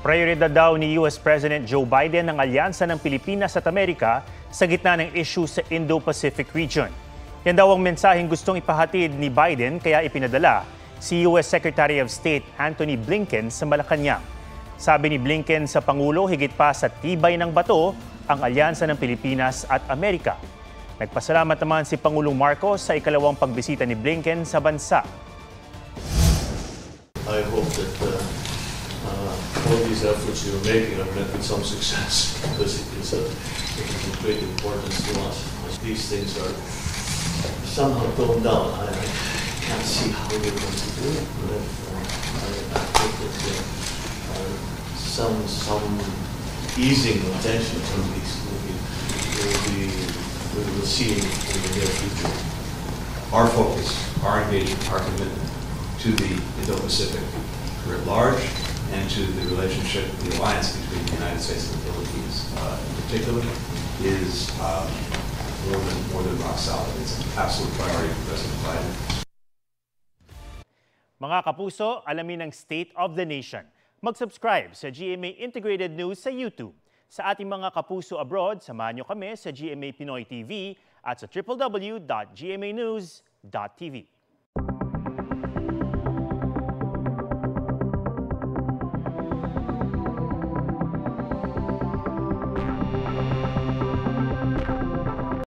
Prioridad daw ni US President Joe Biden ang alyansa ng Pilipinas at Amerika sa gitna ng issue sa Indo-Pacific region. Yan daw ang mensaheng gustong ipahatid ni Biden kaya ipinadala si US Secretary of State Antony Blinken sa Malacanang. Sabi ni Blinken sa Pangulo, higit pa sa tibay ng bato ang alyansa ng Pilipinas at Amerika. Nagpasalamat naman si Pangulong Marcos sa ikalawang pagbisita ni Blinken sa bansa. I hope that all these efforts you're making are met with some success because it is of great importance to us. These things are somehow toned down. I can't see how you're going to do it, but I think that some easing of tensions on these we will see in the near future. Our focus, our engagement, our commitment to the Indo-Pacific writ large and to the relationship, the alliance between the United States and the Philippines in particular is more than rock solid. It's an absolute priority for President Biden. Mga kapuso, alamin ang State of the Nation. Mag-subscribe sa GMA Integrated News sa YouTube. Sa ating mga kapuso abroad, samahan nyo kami sa GMA Pinoy TV at sa www.gmanews.tv.